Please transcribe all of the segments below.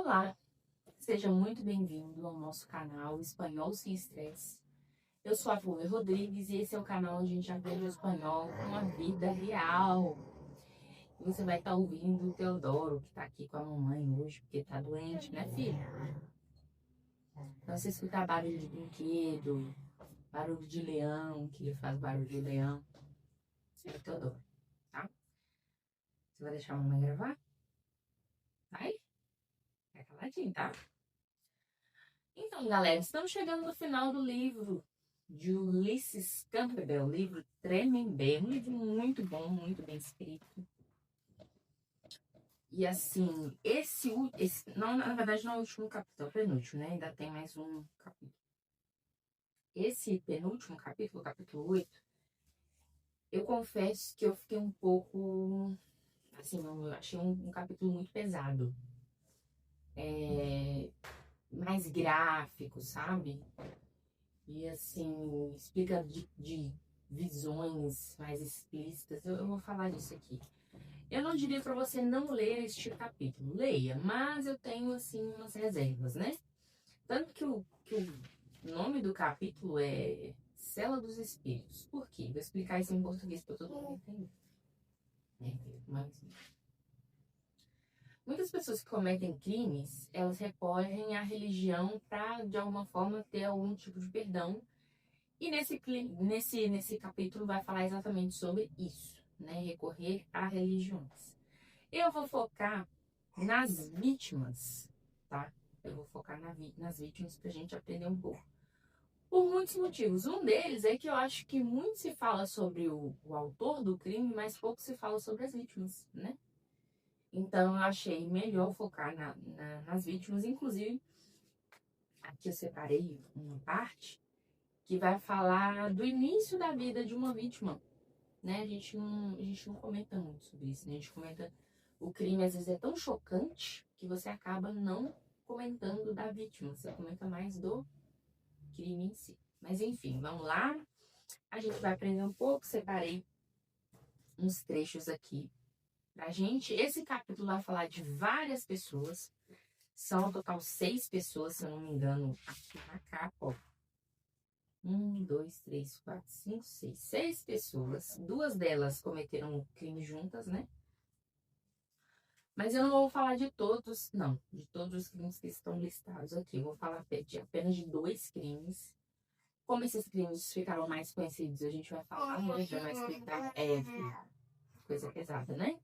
Olá, seja muito bem-vindo ao nosso canal Espanhol Sem Estresse. Eu sou a Flor Rodrigues e esse é o canal onde a gente aprende o espanhol com a vida real. E você vai estar ouvindo o Teodoro, que está aqui com a mamãe hoje, porque está doente, né, filha? Então você escutar barulho de brinquedo, barulho de leão, que ele faz barulho de leão, é o Teodoro, tá? Você vai deixar a mamãe gravar? Vai? Fica caladinho, tá? Então, galera, estamos chegando no final do livro de Ulysses Campbell, livro Tremembé, um livro muito bom, muito bem escrito. E assim, não, na verdade não é o último capítulo, é o penúltimo, né? Ainda tem mais um capítulo. Esse penúltimo capítulo, capítulo 8, eu confesso que eu fiquei um pouco, assim, eu achei um capítulo muito pesado. Mais gráfico, sabe? E assim, explica de visões mais explícitas. Eu vou falar disso aqui. Eu não diria para você não ler este capítulo. Leia, mas eu tenho assim umas reservas, né? Tanto que o nome do capítulo é Cela dos Espíritos. Por quê? Vou explicar isso em português para todo mundo entender. Muitas pessoas que cometem crimes, elas recorrem à religião para, de alguma forma, ter algum tipo de perdão. E nesse capítulo vai falar exatamente sobre isso, né? Recorrer a religiões. Eu vou focar nas vítimas, tá? Eu vou focar nas vítimas pra gente aprender um pouco. Por muitos motivos. Um deles é que eu acho que muito se fala sobre o autor do crime, mas pouco se fala sobre as vítimas, né? Então eu achei melhor focar nas vítimas. Inclusive, aqui eu separei uma parte que vai falar do início da vida de uma vítima, né? A gente não comenta muito sobre isso, né? A gente comenta o crime, às vezes é tão chocante que você acaba não comentando da vítima, você comenta mais do crime em si. Mas enfim, vamos lá. A gente vai aprender um pouco, separei uns trechos aqui pra gente. Esse capítulo vai falar de várias pessoas, são no total 6 pessoas, se eu não me engano, aqui na capa, ó. 1, 2, 3, 4, 5, 6. 6 pessoas. 2 delas cometeram um crime juntas, né? Mas eu não vou falar de todos, não. De todos os crimes que estão listados aqui. Eu vou falar apenas de 2 crimes. Como esses crimes ficaram mais conhecidos, a gente vai falar, né? Já vai explicar. Coisa pesada, né?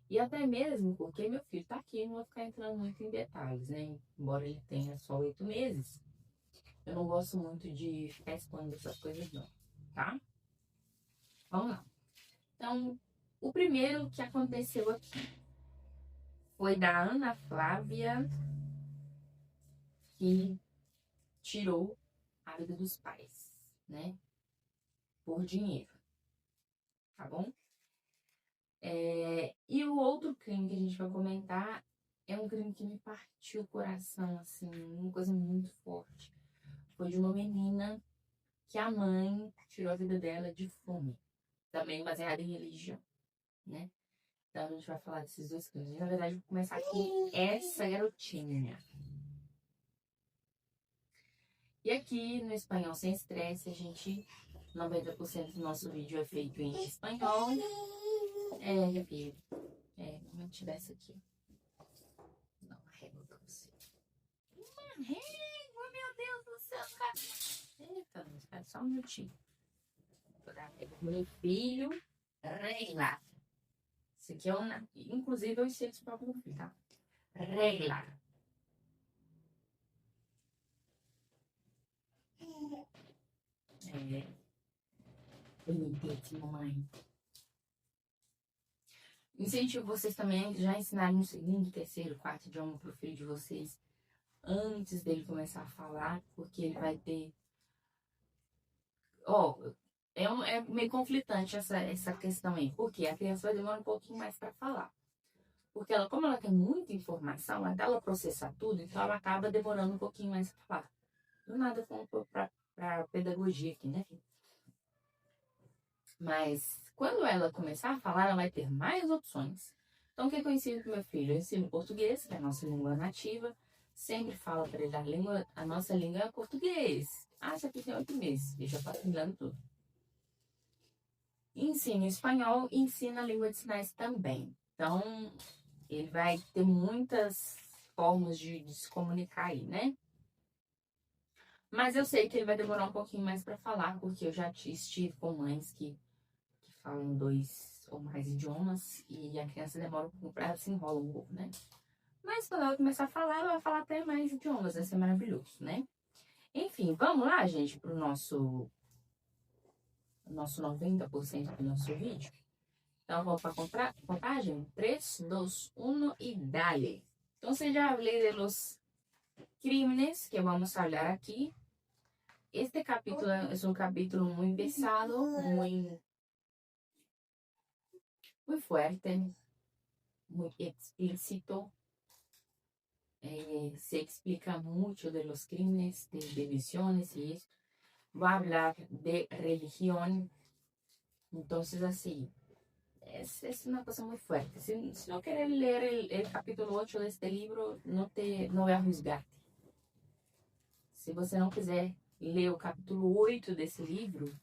E até mesmo porque meu filho tá aqui, não vou ficar entrando muito em detalhes, né? Embora ele tenha só 8 meses. Eu não gosto muito de ficar expondo essas coisas, não, tá? Vamos lá. Então, o primeiro que aconteceu aqui foi da Ana Flávia, que tirou a vida dos pais, né? Por dinheiro, tá bom? E o outro crime que a gente vai comentar é um crime que me partiu o coração, assim, uma coisa muito forte. Foi de uma menina que a mãe tirou a vida dela de fome, também baseada em religião, né? Então a gente vai falar desses 2 crimes. Na verdade, vou começar com essa garotinha. E aqui no Espanhol Sem Estresse, 90% do nosso vídeo é feito em espanhol. Minha filha. Como eu tivesse aqui. Não, uma régua pra você. Uma régua, meu Deus do céu, cara. Eita, espera só um minutinho. Vou dar a régua pro meu filho. Regla. Isso aqui é inclusive, eu ensino isso para o meu filho, tá? Regla. Bonitinho, mamãe. Incentivo vocês também a já ensinarem no segundo, terceiro, quarto idioma pro filho de vocês antes dele começar a falar, porque ele vai ter... é meio conflitante essa questão aí, porque a criança vai demorar um pouquinho mais para falar. Porque como ela tem muita informação, até ela processar tudo, então ela acaba demorando um pouquinho mais para falar. Do nada para pedagogia aqui, né, filho? Mas quando ela começar a falar, ela vai ter mais opções, Então, o que eu ensino pro meu filho? Eu ensino português, que é a nossa língua nativa. Sempre falo para ele a nossa língua é português. Ah, isso aqui tem 8 meses. E já está assimilando tudo. Ensino espanhol e ensino a língua de sinais também. Então, ele vai ter muitas formas de se comunicar aí, né? Mas eu sei que ele vai demorar um pouquinho mais para falar, porque eu já estive com mães que falam 2 ou mais idiomas e a criança demora um pouco, ela se enrola um pouco, né? Mas quando ela começar a falar, ela vai falar até mais idiomas, vai ser maravilhoso, né? Enfim, vamos lá, gente, pro nosso 90% do nosso vídeo. Então, vamos para a contagem? 3, 2, 1 y dale. Entonces, ya hablé de los crímenes que vamos a hablar aquí. Este capítulo es un capítulo muy pesado, muy fuerte, muy explícito. Se explica mucho de los crímenes, de visiones y eso. Va a hablar de religión. Entonces, así, es una cosa muy fuerte. Si no quieres leer el capítulo 8 de este libro, no voy a juzgarte. Se você não quiser ler o capítulo 8 desse livro,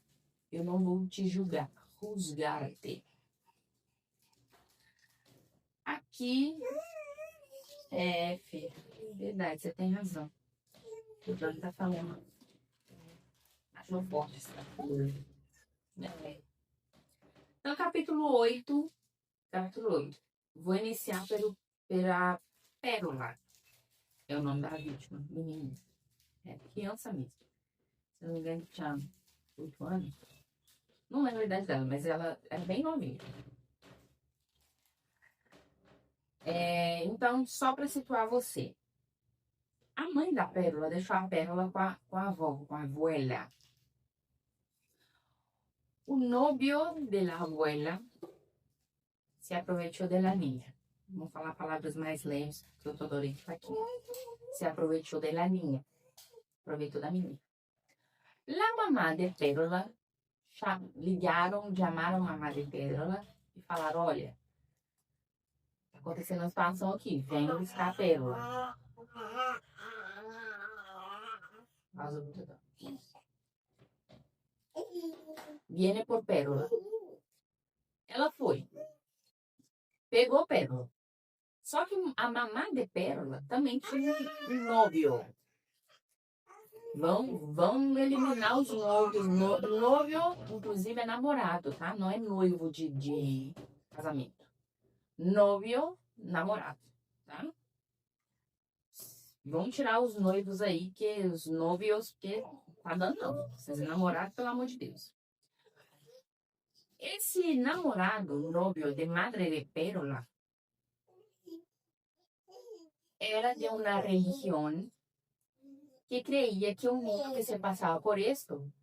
eu não vou te julgar, juzgar-te. Aqui, filha, verdade, você tem razão. O Jorge tá falando. Achou forte esse capítulo. Então, capítulo 8. Vou iniciar pela Pérola. É o nome da vítima, menina. É criança mesmo. Se não me engano, tinha 8 anos. Não lembro a idade dela, mas ela é bem novinha. Então, só para situar você. A mãe da Pérola deixou a Pérola com a avó, com a abuela. O novio de la abuela se aproveitou de la niña. Vamos falar palavras mais leves, que eu tô adorando aqui. Se aproveitou de la niña. Aproveitou da menina. La mamá de Pérola ligaram, chamaram a mamá de Pérola e falaram, olha, tá acontecendo uma situação aqui, vem buscar a Pérola. Viene por Pérola. Ela foi. Pegou Pérola. Só que a mamá de Pérola também tinha um novio. Vão eliminar os novios. Novio, inclusive, é namorado, tá? Não é noivo de casamento. Novio, namorado, tá? Vão tirar os noivos aí, que os novios, porque tá dando não. Vocês namorados, pelo amor de Deus. Esse namorado, novio de Madre de Pérola, era de uma religião que creía que un niño que se pasaba por esto,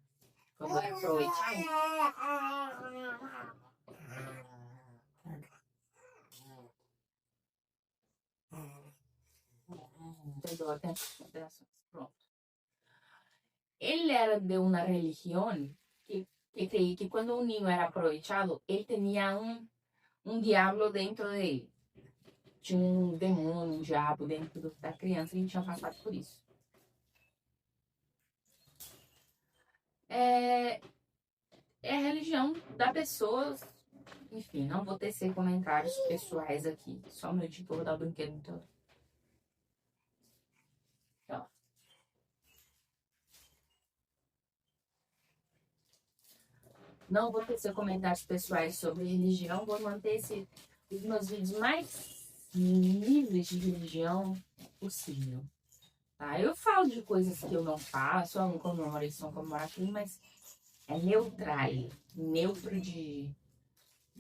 como era aprovechado, pronto. Ele era de uma religião que creía que quando um niño era aprovechado, ele tinha um diabo dentro dele. Tinha um demônio, um diabo dentro da criança, e a gente tinha passado por isso. É a religião da pessoa. Enfim, não vou tecer comentários pessoais aqui. Só meu editor dá o brinquedo então. Não vou tecer comentários pessoais sobre religião. Vou manter os meus vídeos mais livres de religião possível. Tá? Eu falo de coisas que eu não faço, eu não comemoro isso, não comemoro aquilo, mas é neutral, neutro de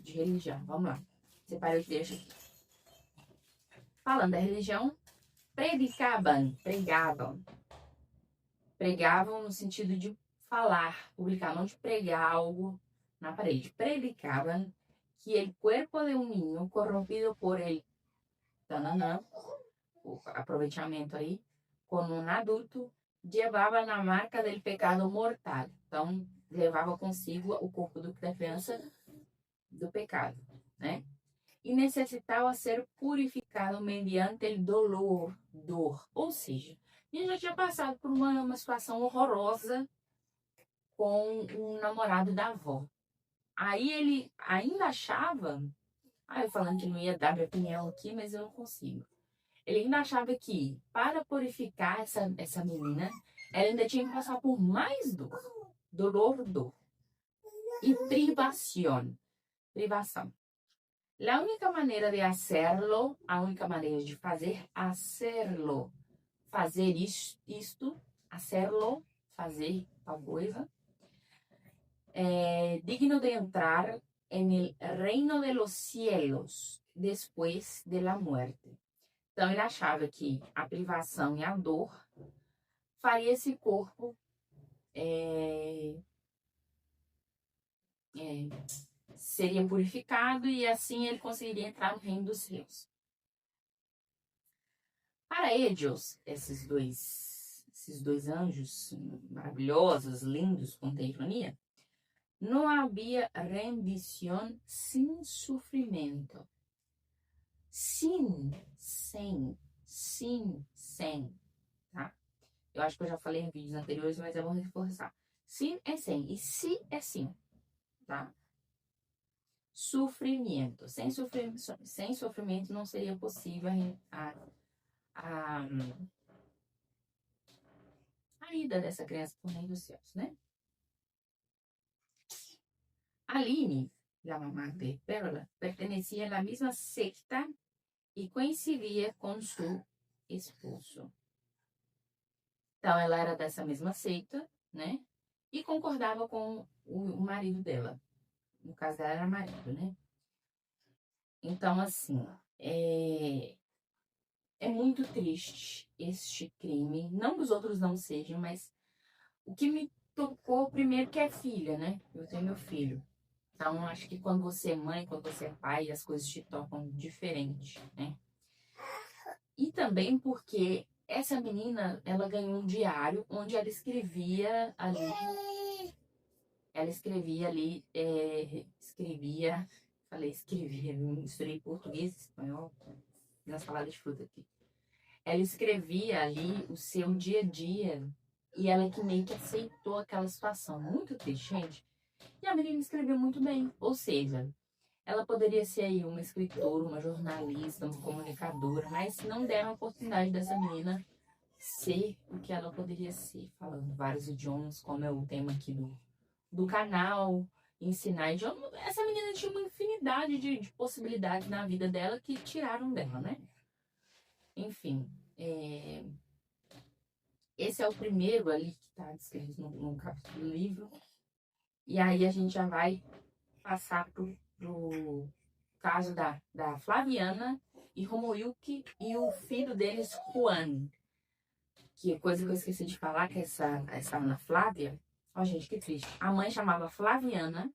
religião. Vamos lá. Separei o trecho aqui. Falando da religião, pregavam no sentido de falar, publicar, não de pregar algo na parede. Predicaban que el cuerpo de un niño corrompido por el o aproveitamento aí, com um adulto, levava na marca del pecado mortal. Então, levava consigo o corpo da criança do pecado, né? e necessitava ser purificado mediante o dolor, dor. Ou seja, ele já tinha passado por uma situação horrorosa com um namorado da avó. Aí ele ainda achava, eu falando que não ia dar minha opinião aqui, mas eu não consigo. Ele ainda achava que para purificar essa menina, ela ainda tinha que passar por mais dor. Dor. E privação. La única maneira de hacerlo, a única maneira de fazer, hacerlo, fazer isto, hacerlo, fazer tal coisa, digno de entrar en el reino de los cielos después de la muerte. Então ele achava que a privação e a dor faria esse corpo seria purificado e assim ele conseguiria entrar no reino dos céus. Para eles, esses dois anjos maravilhosos, lindos, com ironia, não havia rendição sem sofrimento. Sem, tá? Eu acho que eu já falei em vídeos anteriores, mas eu vou reforçar. Sim é sem e se é sim, tá? Sofrimento. Sem sofrimento não seria possível a ida dessa criança por meio dos céus, né? Aline, la mamá de Perla, pertenecia à mesma secta e coincidia com seu esposo. Então, ela era dessa mesma seita, né? E concordava com o marido dela. No caso dela, era marido, né? Então, assim, é muito triste este crime. Não que os outros não sejam, mas o que me tocou primeiro que é filha, né? Eu tenho meu filho. Então, acho que quando você é mãe, quando você é pai, as coisas te tocam diferente, né? E também porque essa menina, ela ganhou um diário onde ela escrevia ali, misturei português e espanhol na salada de fruta aqui. Ela escrevia ali o seu dia a dia e ela que meio que aceitou aquela situação. Muito triste, gente. E a menina escreveu muito bem, ou seja, ela poderia ser aí uma escritora, uma jornalista, uma comunicadora, mas não deram a oportunidade dessa menina ser o que ela poderia ser, falando vários idiomas, como é o tema aqui do canal, ensinar idioma. Essa menina tinha uma infinidade de possibilidades na vida dela que tiraram dela, né? Enfim, esse é o primeiro ali que está descrito no capítulo do livro. E aí a gente já vai passar pro caso da Flaviana e Romoyuki e o filho deles, Juan. Que coisa que eu esqueci de falar, que essa Ana Flávia, ó gente, que triste. A mãe chamava Flaviana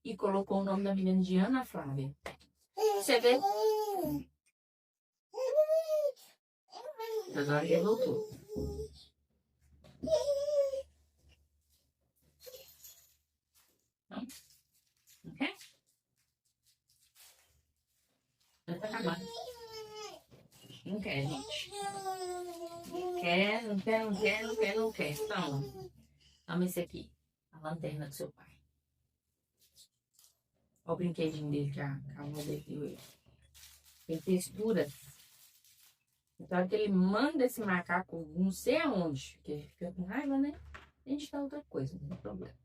e colocou o nome da menina de Ana Flávia. Você vê? Agora ele voltou. Não quer? Não tá acabando. Não quer, gente. Não quer. Toma esse aqui. A lanterna do seu pai. Olha o brinquedinho dele que a avó dele deu ele. Tem textura. Então, que ele manda esse macaco não sei aonde, porque ele fica com raiva, né? A gente dá outra coisa, não tem problema.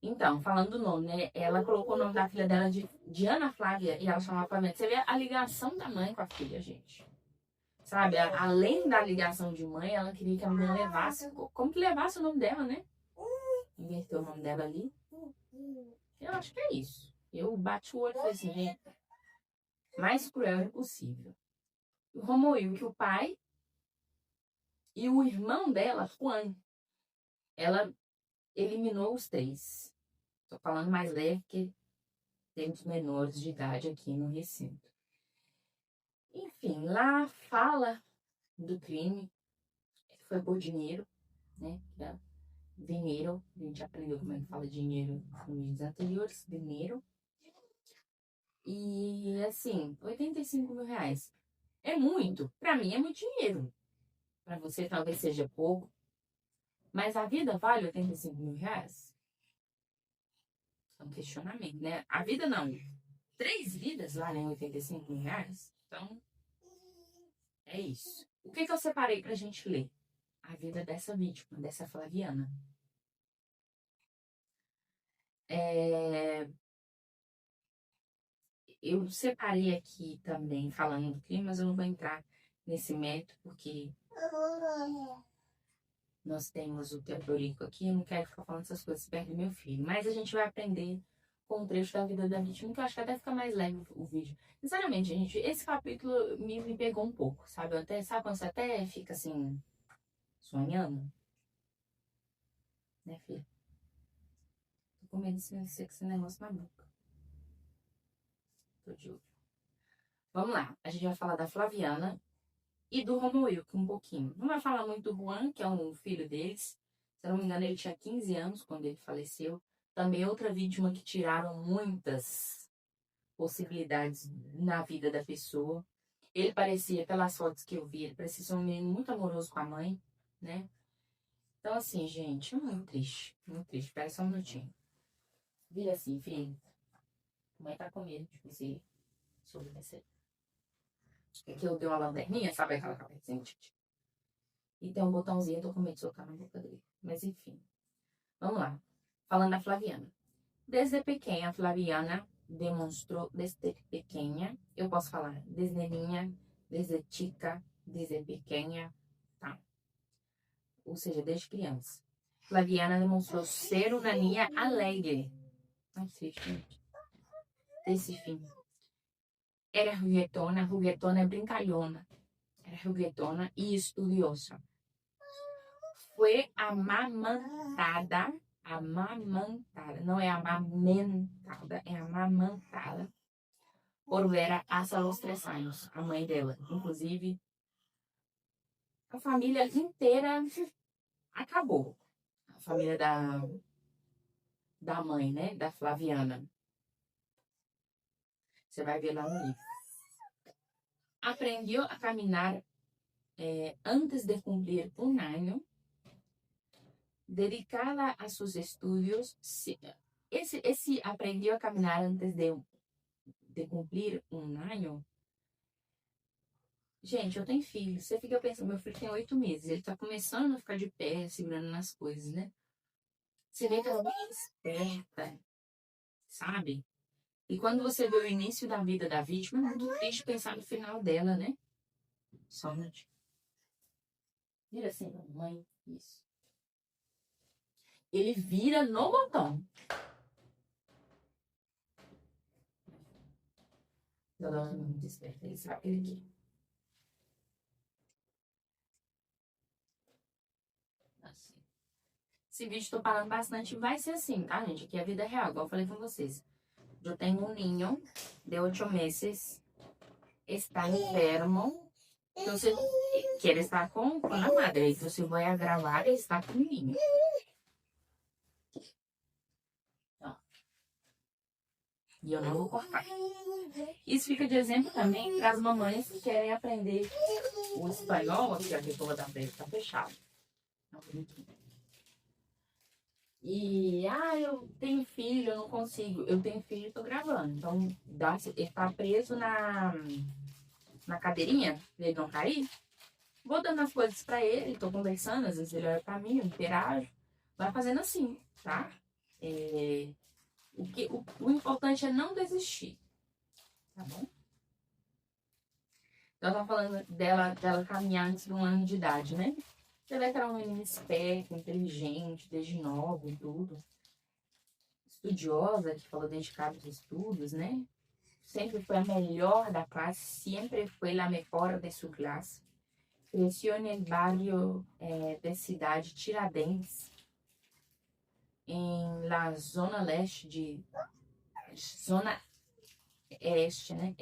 Então, falando do nome, né? Ela colocou o nome da filha dela de Ana Flávia e ela chamava Flávia. Você vê a ligação da mãe com a filha, gente. Sabe? Além da ligação de mãe, ela queria que a menina levasse. Como que levasse o nome dela, né? Inverteu o nome dela ali. Eu acho que é isso. Eu bati o olho e falei assim, gente, mais cruel impossível. O Romoil, que o pai e o irmão dela, Juan, ela eliminou os 3. Tô falando mais leve porque temos menores de idade aqui no recinto. Enfim, lá fala do crime, que foi por dinheiro, né? Dinheiro, a gente aprendeu como é que fala dinheiro nos vídeos anteriores, dinheiro. E assim, 85 mil reais. É muito. Pra mim é muito dinheiro. Pra você talvez seja pouco. Mas a vida vale 85 mil reais? É um questionamento, né? A vida não. 3 vidas valem 85 mil reais? Então, é isso. O que eu separei pra gente ler? A vida dessa vítima, dessa Flaviana. Eu separei aqui também, falando do crime, mas eu não vou entrar nesse mérito, porque nós temos o teodorico aqui, eu não quero ficar falando essas coisas perto do meu filho. Mas a gente vai aprender com um trecho da vida da vítima, que eu acho que até fica mais leve o vídeo. Sinceramente, gente, esse capítulo me pegou um pouco, sabe? Sabe quando você até fica assim, sonhando? Né, filha? Tô com medo de ser com esse negócio na boca. Tô de olho. Vamos lá, a gente vai falar da Flaviana e do Romuildo um pouquinho. Não vai falar muito do Juan, que é um filho deles. Se eu não me engano, ele tinha 15 anos quando ele faleceu. Também outra vítima que tiraram muitas possibilidades na vida da pessoa. Ele parecia, pelas fotos que eu vi, ele parecia ser um menino muito amoroso com a mãe, né? Então, assim, gente, muito triste. Muito triste. Espera só um minutinho. Vira assim, filho. A mãe tá com medo de você sobreviver. Aqui eu dei uma lanterninha, sabe aquela cabecinha? E tem um botãozinho, eu tô com medo de socar na boca dele. Mas enfim. Vamos lá. Falando da Flaviana. Desde pequena, Flaviana demonstrou, desde pequena, eu posso falar, desde niña, desde chica, desde pequena, tá? Ou seja, desde criança. Flaviana demonstrou ser uma niña alegre. Ai, triste, gente. Desse fim. Era juguetona é brincalhona. Era juguetona e estudiosa. Foi amamantada, não é amamentada, é amamantada por Vera hasta los 3 anos, a mãe dela. Inclusive, a família inteira acabou. A família da mãe, né, da Flaviana. Você vai ver lá no livro. Aprendeu a caminhar antes de cumprir 1 ano, dedicada a seus estudos. Esse aprendeu a caminhar antes de cumprir 1 ano. Gente, eu tenho filho. Você fica pensando, meu filho tem 8 meses. Ele tá começando a ficar de pé, segurando nas coisas, né? Você vê que ela é esperta, sabe? E quando você vê o início da vida da vítima, é muito triste pensar no final dela, né? Só um minutinho. Vira assim, mãe. Isso. Ele vira no botão. Ela é muito esperta, ele sabe o que ele quer. Assim. Esse vídeo estou falando bastante, vai ser assim, tá, gente? Aqui é a vida real, igual eu falei com vocês. Eu tenho um ninho de 8 meses, está enfermo, então você quer estar com a madre, então você vai gravar e está com o ninho. Ó. E eu não vou cortar. Isso fica de exemplo também para as mamães que querem aprender o espanhol, aqui a vou dar pra ele, tá fechado. E, eu tenho filho, eu não consigo. Eu tenho filho e tô gravando. Então, ele tá preso na cadeirinha, pra ele não cair. Vou dando as coisas pra ele, tô conversando, às vezes ele olha pra mim, eu interajo. Vai fazendo assim, tá? O importante é não desistir, tá bom? Então, eu tava falando dela caminhar antes de 1 ano de idade, né? Você vê que ela é uma menina esperta, inteligente, desde nova e tudo. Estudiosa, que falou dedicada aos estudos, né? Sempre foi a melhor da classe, sempre foi a melhor de sua classe. Cresceu no barrio da cidade Tiradentes, em la zona leste zona este, né?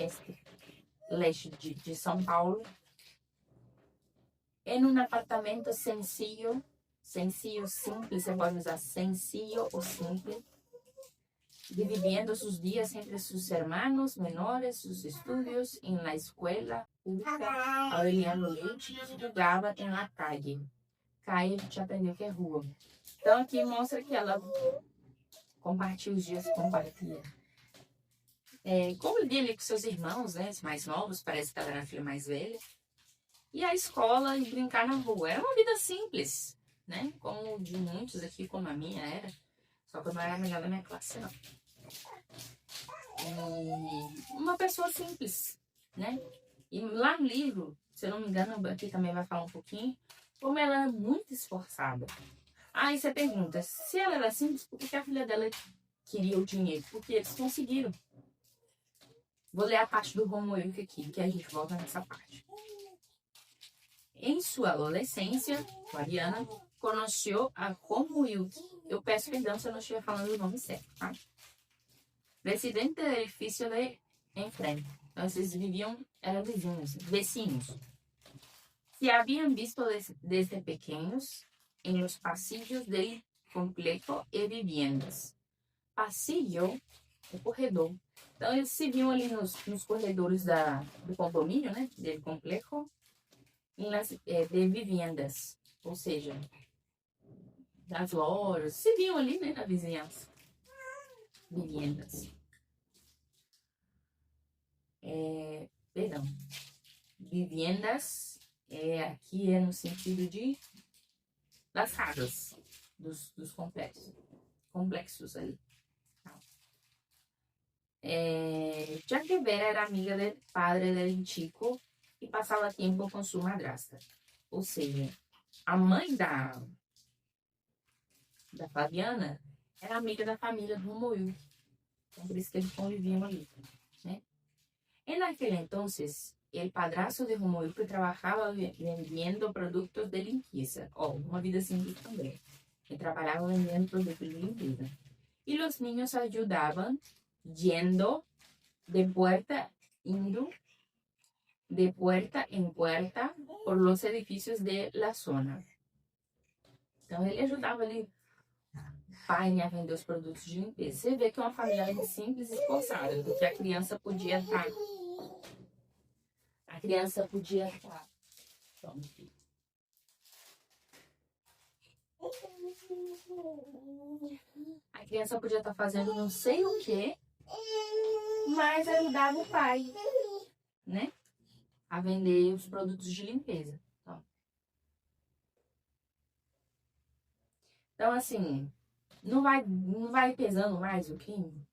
Leste de São Paulo. Em um apartamento sencillo, simples, você pode usar sencillo ou simples. dividiendo sus días entre sus hermanos menores, sus estudios en la escuela pública Aureliano Leite e jogava em la calle. Calle, a gente aprendeu que é rua. Então aqui mostra que ela compartilha os dias, compartilha. Convivia ali com seus irmãos, né, os mais novos, parece que ela era a filha mais velha. E a escola e brincar na rua. Era uma vida simples, né? Como de muitos aqui, como a minha era. Só que eu não era a melhor da minha classe, não. E uma pessoa simples, né? E lá no livro, se eu não me engano, aqui também vai falar um pouquinho, como ela era muito esforçada. Aí você pergunta, se ela era simples, por que a filha dela queria o dinheiro? Porque eles conseguiram. Vou ler a parte do Romuald aqui, que a gente volta nessa parte. Em sua adolescência, Mariana conheceu a Romuald. Eu peço perdão se eu não estiver falando o nome certo, tá? Residente do edifício de enfrente. Então, eles viviam, eram vizinhos, vecinos. Se haviam visto desde pequenos em los pasillos del complejo e viviendas. Passillo é corredor. Então, eles se viam ali nos corredores do condomínio, né? Del complejo, de viviendas. Ou seja, das lojas. Se viam ali, né? Na vizinhança. Viviendas. Perdão. Viviendas aqui é no sentido das casas, dos complexos ali. Já que Vera era amiga do padre del Chico e passava tempo com sua madrasta. Ou seja, a mãe da Flaviana era amiga da família do Romuald. Então, por isso que eles conviviam ali, né? En aquel entonces, el padrastro de Romuald trabajaba vendiendo productos de limpieza. Uma vida simples também. Ele trabalhava vendendo produtos de limpeza. E os niños ayudaban yendo de puerta en puerta por los edificios de la zona. Então, ele ajudava ali o pai a vender os produtos de limpeza. Você vê que é uma família simples e esforçada, porque a criança podia estar... A criança podia estar fazendo não sei o que, mas ajudava o pai, né? A vender os produtos de limpeza. Então, assim, não vai pesando mais o crime?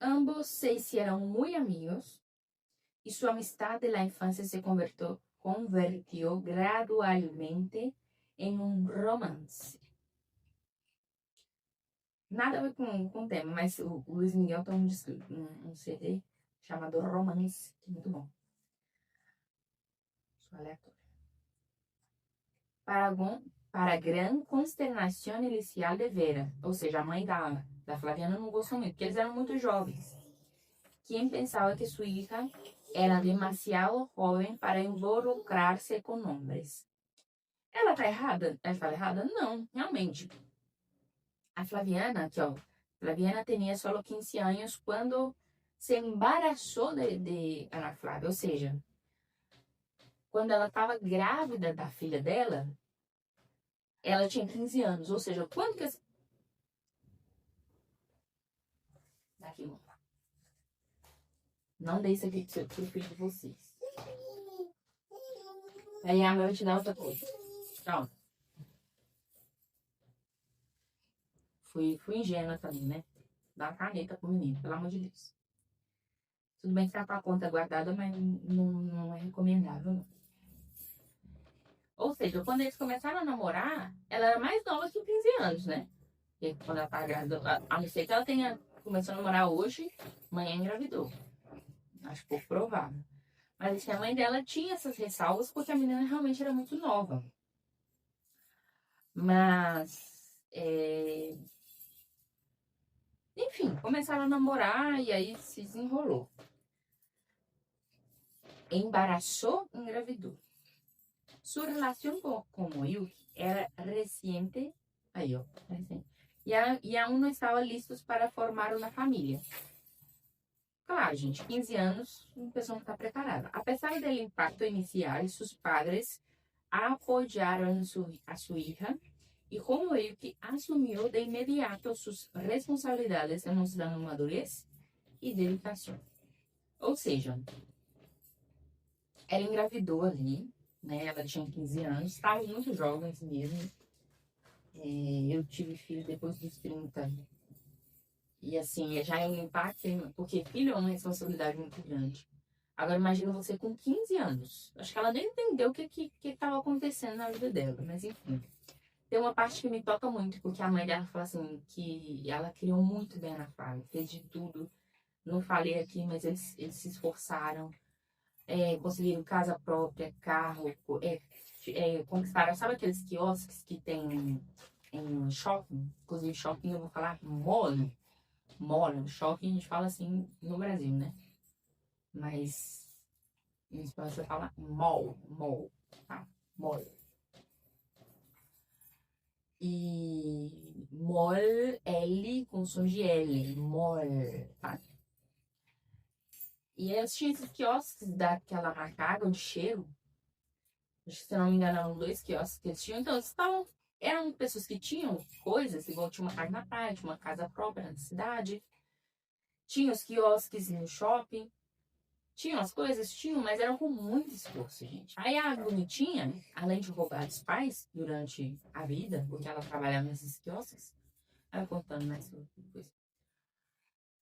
Ambos se hicieron muy amigos y su amistad de la infancia se convirtió gradualmente en un romance. Nada a ver com o tema, mas o Luiz Miguel tem um CD chamado Romance, que é muito bom. Sou aleatório. Para gran consternação inicial de Vera, ou seja, a mãe da Flaviana não gostou muito, porque eles eram muito jovens. Quem pensava que sua hija era demasiado jovem para involucrar-se com homens. Ela tá errada? Ela fala errada? Não, realmente. A Flaviana, Flaviana tinha só 15 anos quando se embaraçou de Ana Flávia, ou seja, quando ela estava grávida da filha dela, ela tinha 15 anos, ou seja, quando que... Daqui, mano. Não dê isso aqui pro filho de vocês. Aí a mãe vai te dar outra coisa. Tchau. Fui ingênua também, né? Dá uma caneta pro menino, pelo amor de Deus. Tudo bem que tá com a conta guardada, mas não é recomendável, não. Ou seja, quando eles começaram a namorar, ela era mais nova que 15 anos, né? E quando ela tá grávida, a não ser que ela tenha começado a namorar hoje, amanhã engravidou. Acho pouco provável. Mas assim, a mãe dela tinha essas ressalvas porque a menina realmente era muito nova. Mas, enfim, começaram a namorar e aí se desenrolou. Embaraçou, engravidou. Sua relação com Moyuki era recente. Aí, ó, recente. e a um não estava listos para formar uma família. Claro, gente, 15 anos, uma pessoa não está preparada. Apesar do impacto inicial, seus padres apoiaram a sua hija e como ele que assumiu de imediato suas responsabilidades, demonstrando madurez e dedicação. Ou seja, ela engravidou ali, né? Ela tinha 15 anos, estava muito jovem mesmo. Eu tive filho depois dos 30. E assim, já é um impacto, porque filho é uma responsabilidade muito grande. Agora imagina você com 15 anos. Acho que ela nem entendeu o que estava acontecendo na vida dela, mas enfim. Tem uma parte que me toca muito, porque a mãe dela fala assim, que ela criou muito bem na Flávia, fez de tudo. Não falei aqui, mas eles se esforçaram, conseguiram casa própria, carro, conquistaram, sabe aqueles quiosques que tem em shopping? Inclusive shopping eu vou falar mall, mall, shopping a gente fala assim no Brasil, né? Mas em espanhol você fala mall, tá? Mall. E mall, L com som de L, mall, tá? E eu tinha esses quiosques daquela marca Água de Cheiro. Acho que, se não me engano, eram 2 quiosques que eles tinham. Então, eles estavam, eram pessoas que tinham coisas, igual tinha uma casa na praia, tinha uma casa própria na cidade. Tinha os quiosques no shopping. Tinham as coisas? Tinham, mas eram com muito esforço, gente. Aí a bonitinha, além de roubar dos pais durante a vida, porque ela trabalhava nesses quiosques, aí eu contando mais sobre depois,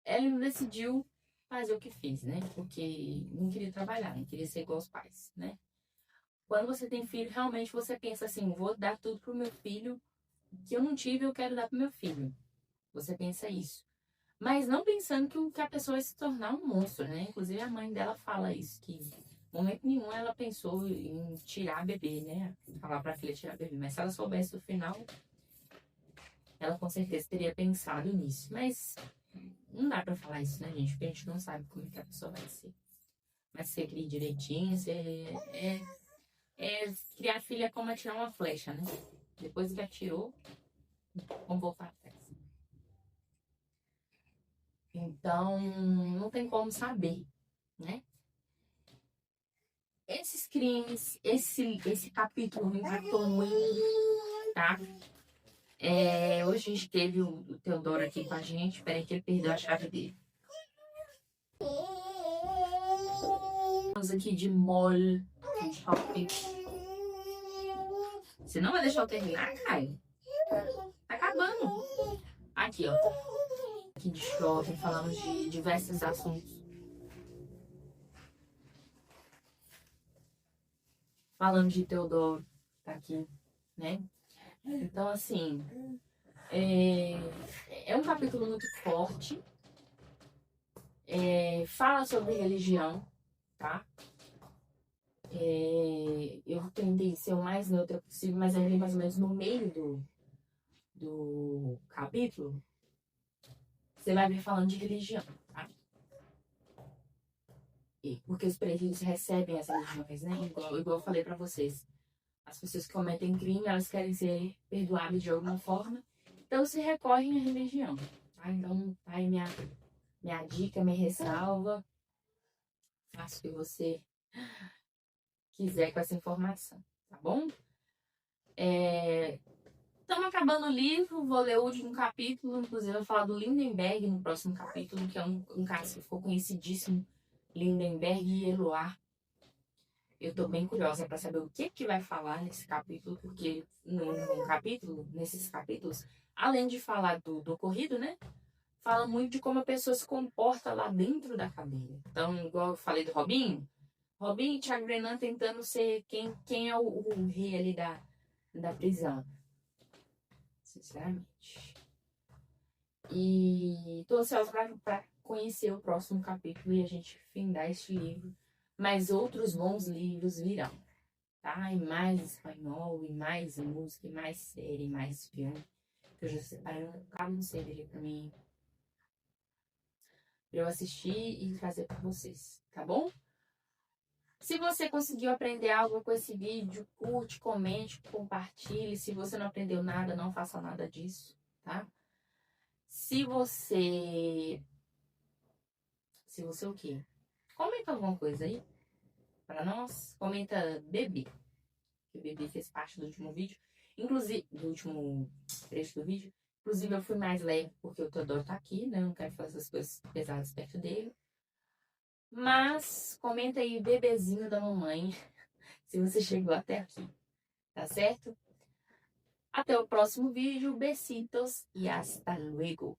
ela decidiu fazer o que fez, né? Porque não queria trabalhar, não queria ser igual aos pais, né? Quando você tem filho, realmente você pensa assim, vou dar tudo pro meu filho, que eu não tive, eu quero dar pro meu filho. Você pensa isso. Mas não pensando que a pessoa vai se tornar um monstro, né? Inclusive a mãe dela fala isso, que em momento nenhum ela pensou em tirar a bebê, né? Falar pra filha tirar a bebê. Mas se ela soubesse do final, ela com certeza teria pensado nisso. Mas não dá pra falar isso, né, gente? Porque a gente não sabe como é que a pessoa vai ser. Mas se você cria direitinho, criar filha é como atirar uma flecha, né? Depois que atirou, vamos voltar atrás. Então, não tem como saber, né? Esses crimes, esse capítulo me impactou muito, tá? Hoje a gente teve o Teodoro aqui com a gente. Peraí que ele perdeu a chave dele. Vamos aqui de mall, de shopping. Você não vai deixar eu terminar, Caio? Tá acabando. Aqui, ó. Aqui de shopping, falamos de diversos assuntos. Falando de Teodoro, tá aqui, né? Então, assim, é um capítulo muito forte. Fala sobre religião, tá? Eu tentei ser o mais neutra possível, mas ali mais ou menos no meio do capítulo, você vai ver falando de religião, tá? Porque os presídios recebem as religiões, né? Igual eu falei pra vocês. As pessoas que cometem crime, elas querem ser perdoadas de alguma forma, então se recorrem à religião, tá? Então, tá aí minha dica, minha ressalva. Faça o que você quiser com essa informação, tá bom? Estamos acabando o livro, vou ler o último capítulo, inclusive eu vou falar do Lindenberg no próximo capítulo, que é um caso que ficou conhecidíssimo, Lindenberg e Eloá. Eu tô bem curiosa para saber o que vai falar nesse capítulo, porque nesses capítulos, além de falar do ocorrido, né? Fala muito de como a pessoa se comporta lá dentro da cadeia. Então, igual eu falei do Robinho e Thiago Brenan tentando ser quem é o rei ali da prisão. Sinceramente. E tô ansiosa para conhecer o próximo capítulo e a gente findar este livro. Mas outros bons livros virão, tá? E mais espanhol, e mais música, e mais série, e mais filme. Eu já separei um bocado de série pra mim, pra eu assistir e trazer pra vocês, tá bom? Se você conseguiu aprender algo com esse vídeo, curte, comente, compartilhe. Se você não aprendeu nada, não faça nada disso, tá? Se você o quê? Comenta alguma coisa aí pra nós. Comenta bebê. Que o bebê fez parte do último vídeo. Inclusive, do último trecho do vídeo. Inclusive, eu fui mais leve porque o Teodoro tá aqui, né? Eu não quero fazer essas coisas pesadas perto dele. Mas comenta aí, bebezinho da mamãe, se você chegou até aqui, tá certo? Até o próximo vídeo. Besitos e hasta luego.